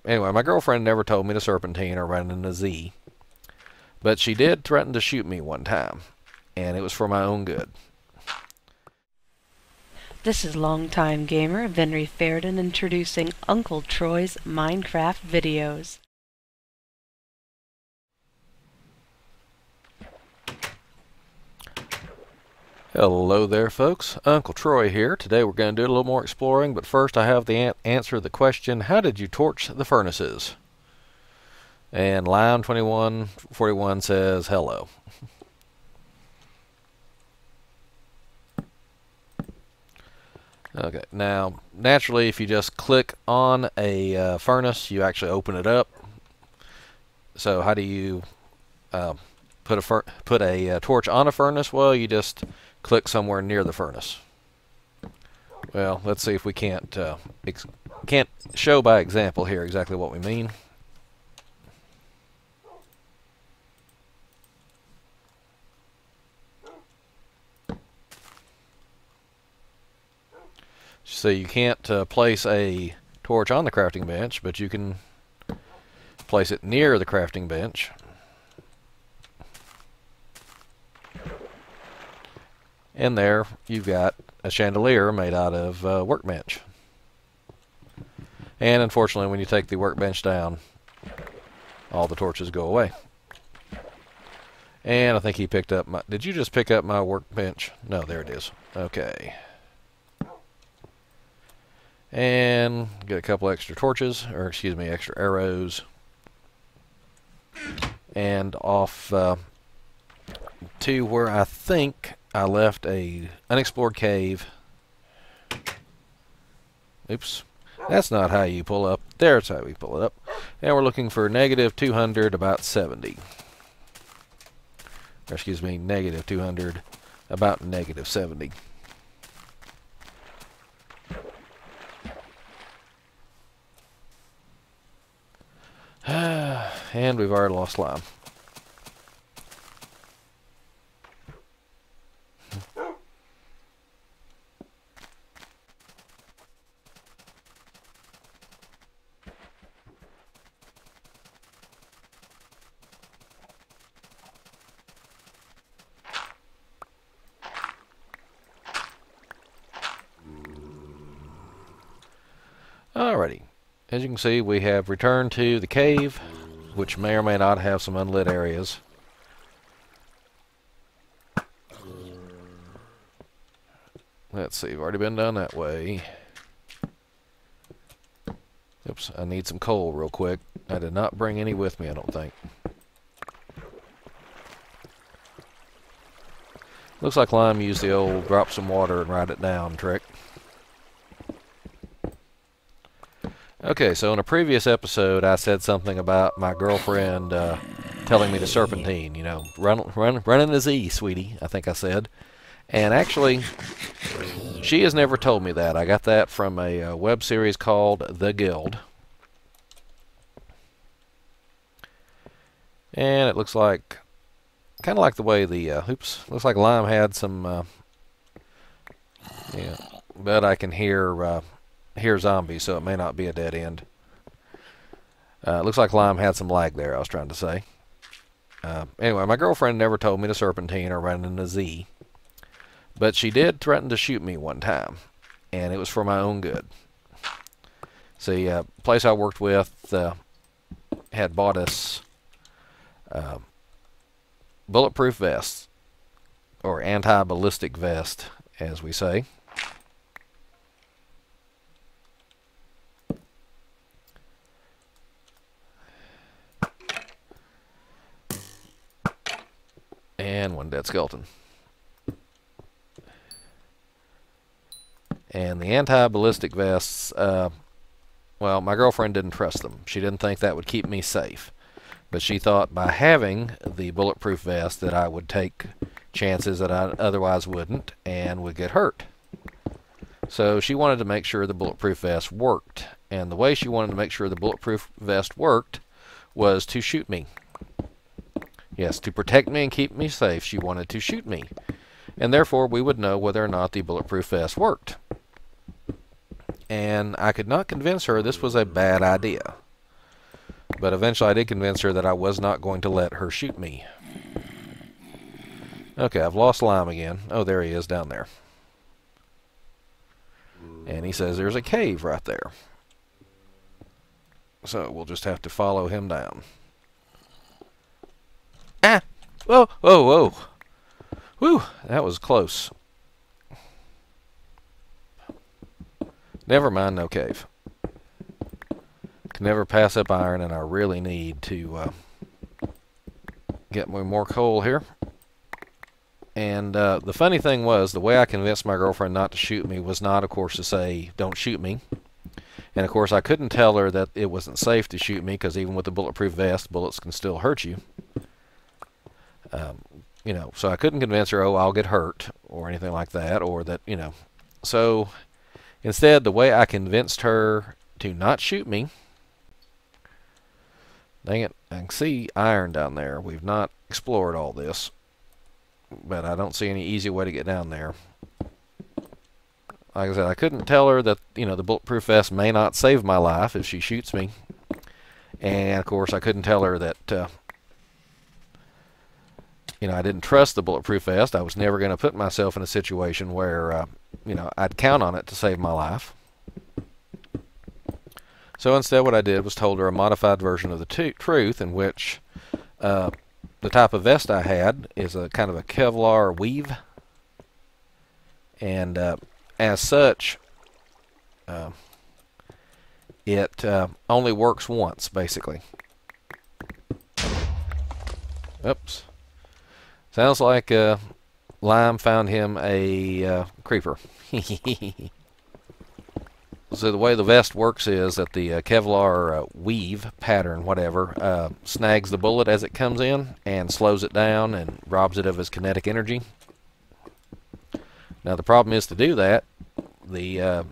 Anyway, my girlfriend never told me to serpentine or run in a Z, but she did threaten to shoot me one time, and it was for my own good. This is longtime gamer Venry Fairden introducing Uncle Troy's Minecraft videos. Hello there, folks. Uncle Troy here. Today we're going to do a little more exploring, but first I have the answer to the question, how did you torch the furnaces? And Lime2141 says, hello. Okay, now, naturally, if you just click on a furnace, you actually open it up. So how do you put a torch on a furnace? Well, you just click somewhere near the furnace. Well, let's see if we can't show by example here exactly what we mean. So you can't place a torch on the crafting bench, but you can place it near the crafting bench. And there you've got a chandelier made out of workbench. And unfortunately, when you take the workbench down, all the torches go away. And I think he picked up my... Did you just pick up my workbench? No, there it is. Okay. And get a couple extra torches, or excuse me, extra arrows. And off to where I think I left a unexplored cave. Oops. That's not how you pull up. There's how we pull it up. And we're looking for negative 200, about 70. Or excuse me, negative 200, about negative 70. And we've already lost Lime. Alrighty. As you can see, we have returned to the cave, which may or may not have some unlit areas. Let's see, we've already been down that way. Oops, I need some coal real quick. I did not bring any with me, I don't think. Looks like Lime used the old drop some water and write it down trick. Okay, so in a previous episode, I said something about my girlfriend telling me to serpentine. You know, run in the Z, sweetie, I think I said. And actually, she has never told me that. I got that from a web series called The Guild. And it looks like, kind of like the way the, oops, looks like Lime had some, yeah, but I can hear zombies, so it may not be a dead end. Looks like Lime had some lag there, I was trying to say. Anyway, my girlfriend never told me to serpentine or run in a Z, but she did threaten to shoot me one time, and it was for my own good. See, place I worked with had bought us bulletproof vests, or anti-ballistic vest, as we say. And one dead skeleton. And the anti-ballistic vests, well, my girlfriend didn't trust them. She didn't think that would keep me safe. But she thought by having the bulletproof vest that I would take chances that I otherwise wouldn't and would get hurt. So she wanted to make sure the bulletproof vest worked. And the way she wanted to make sure the bulletproof vest worked was to shoot me. Yes, to protect me and keep me safe, she wanted to shoot me. And therefore, we would know whether or not the bulletproof vest worked. And I could not convince her this was a bad idea. But eventually I did convince her that I was not going to let her shoot me. Okay, I've lost Lime again. Oh, there he is down there. And he says there's a cave right there. So we'll just have to follow him down. Ah! Whoa, whoa, whoa. Whew, that was close. Never mind, no cave. Can never pass up iron, and I really need to get more coal here. And the funny thing was, the way I convinced my girlfriend not to shoot me was not, of course, to say, don't shoot me. And, of course, I couldn't tell her that it wasn't safe to shoot me, because even with the bulletproof vest, bullets can still hurt you. You know, so I couldn't convince her, oh, I'll get hurt, or anything like that, or that, you know. So, instead, the way I convinced her to not shoot me, dang it, I can see iron down there. We've not explored all this, but I don't see any easy way to get down there. Like I said, I couldn't tell her that, you know, the bulletproof vest may not save my life if she shoots me. And, of course, I couldn't tell her that, you know, I didn't trust the bulletproof vest. I was never going to put myself in a situation where, you know, I'd count on it to save my life. So instead what I did was told her a modified version of the truth, in which the type of vest I had is a kind of a Kevlar weave. And as such, it only works once, basically. Oops. Sounds like Lime found him a creeper. So the way the vest works is that the Kevlar weave pattern, whatever, snags the bullet as it comes in and slows it down and robs it of its kinetic energy. Now the problem is, to do that, the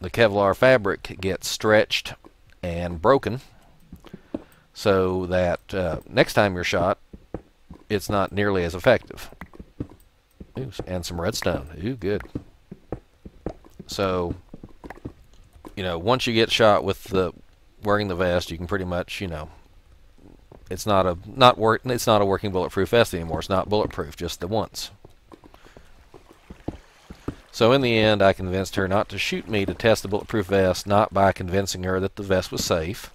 Kevlar fabric gets stretched and broken, so that next time you're shot, it's not nearly as effective. Ooh, and some redstone. Ooh, good. So, you know, once you get shot with the wearing the vest, you can pretty much, you know, it's not a working bulletproof vest anymore. It's not bulletproof, just the once. So in the end, I convinced her not to shoot me to test the bulletproof vest, not by convincing her that the vest was safe,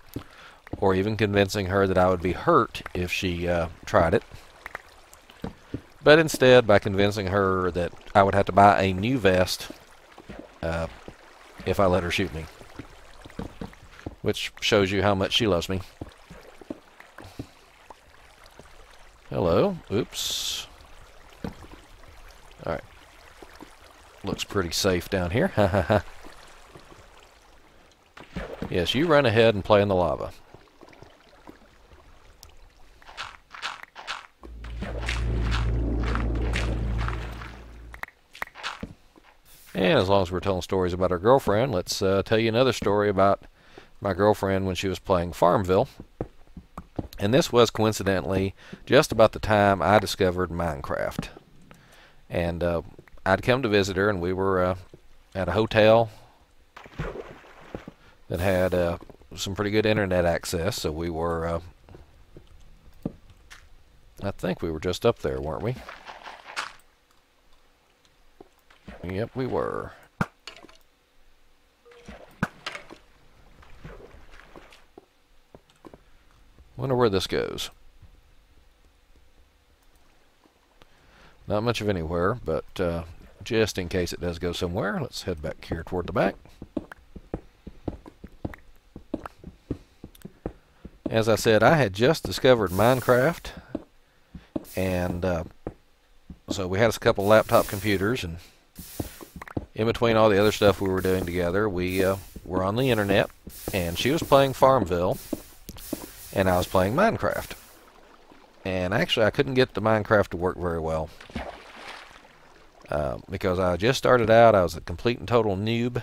or even convincing her that I would be hurt if she tried it, but instead by convincing her that I would have to buy a new vest if I let her shoot me, which shows you how much she loves me. Hello. Oops. Alright. Looks pretty safe down here. Yes, you run ahead and play in the lava. And as long as we're telling stories about our girlfriend, let's tell you another story about my girlfriend when she was playing Farmville. And this was coincidentally just about the time I discovered Minecraft. And I'd come to visit her, and we were at a hotel that had some pretty good internet access. So we were, I think we were just up there, weren't we? Yep, we were. Wonder where this goes. Not much of anywhere, but just in case it does go somewhere, let's head back here toward the back. As I said, I had just discovered Minecraft, and so we had a couple laptop computers, and in between all the other stuff we were doing together, we were on the internet, and she was playing Farmville, and I was playing Minecraft. And actually, I couldn't get the Minecraft to work very well, because I just started out. I was a complete and total noob,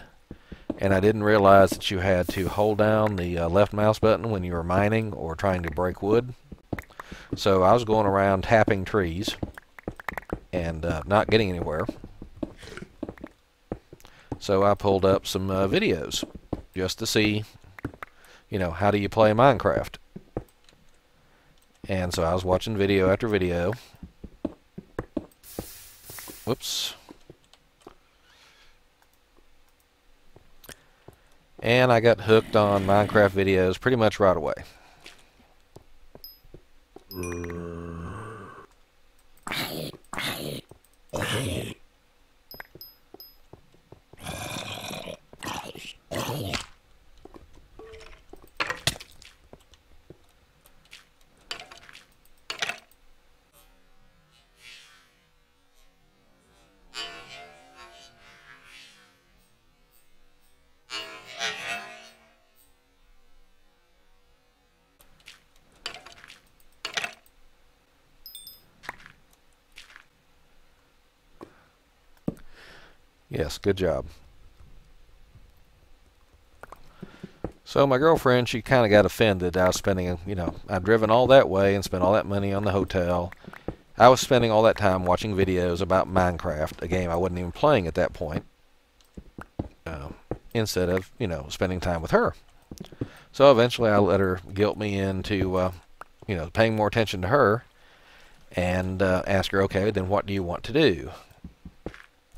and I didn't realize that you had to hold down the left mouse button when you were mining or trying to break wood. So I was going around tapping trees and not getting anywhere. So I pulled up some videos just to see how do you play Minecraft? And so I was watching video after video. Whoops. And I got hooked on Minecraft videos pretty much right away. Yes, good job. So my girlfriend, she kind of got offended. I was spending, I'd driven all that way and spent all that money on the hotel. I was spending all that time watching videos about Minecraft, a game I wasn't even playing at that point, instead of, spending time with her. So eventually I let her guilt me into, paying more attention to her and ask her, okay, then what do you want to do?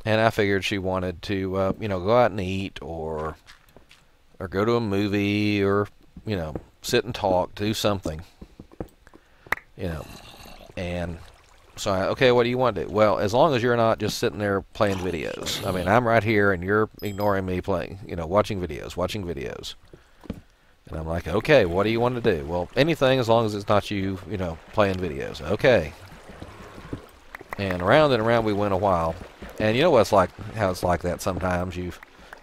And I figured she wanted to, go out and eat or go to a movie or, sit and talk, do something, And so, okay, what do you want to do? Well, as long as you're not just sitting there playing videos. I mean, I'm right here and you're ignoring me playing, watching videos. And I'm like, okay, what do you want to do? Well, anything as long as it's not you, playing videos. Okay. And around we went a while. And you know what it's like, how it's like that sometimes.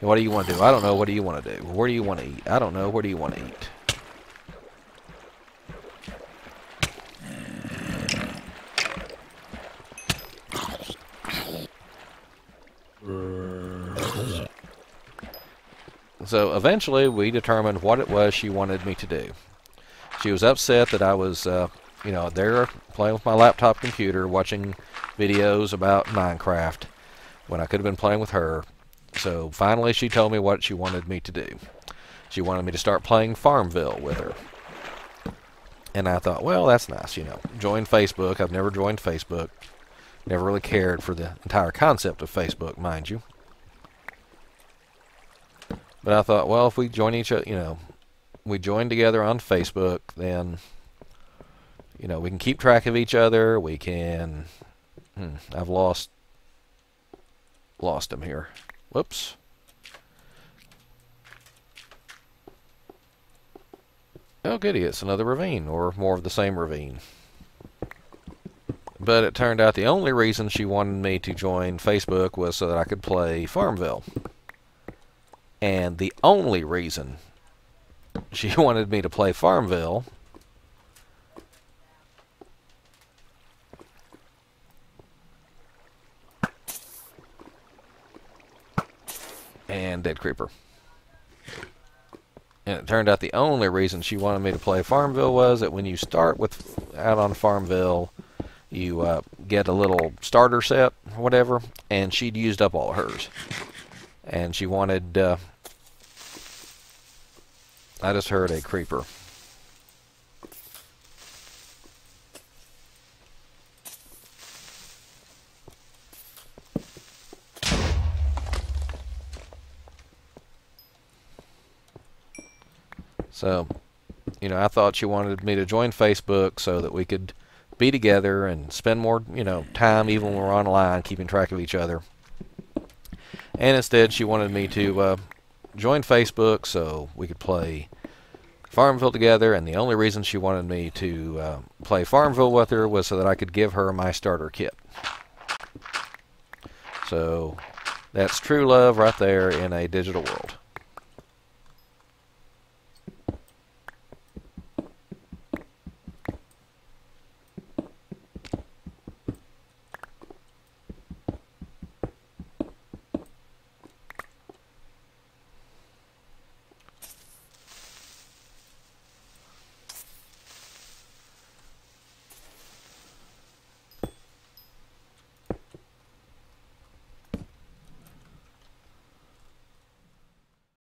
What do you want to do? I don't know. What do you want to do? Where do you want to eat? I don't know. Where do you want to eat? So eventually we determined what it was she wanted me to do. She was upset that I was, there playing with my laptop computer, watching videos about Minecraft when I could have been playing with her. So finally she told me what she wanted me to do. She wanted me to start playing Farmville with her. And I thought, well, that's nice, Join Facebook. I've never joined Facebook. Never really cared for the entire concept of Facebook, mind you. But I thought, well, if we join each other, we join together on Facebook, then, we can keep track of each other. We can, I've lost him here. Whoops. Oh, goody, it's another ravine, or more of the same ravine. But it turned out the only reason she wanted me to join Facebook was so that I could play Farmville. And the only reason she wanted me to play Farmville and Dead Creeper. And it turned out the only reason she wanted me to play Farmville was that when you start out on Farmville, you get a little starter set, or whatever, and she'd used up all hers. And she wanted... I just heard a creeper. So, I thought she wanted me to join Facebook so that we could be together and spend more, time even when we're online, keeping track of each other. And instead, she wanted me to join Facebook so we could play Farmville together, and the only reason she wanted me to play Farmville with her was so that I could give her my starter kit. So, that's true love right there in a digital world.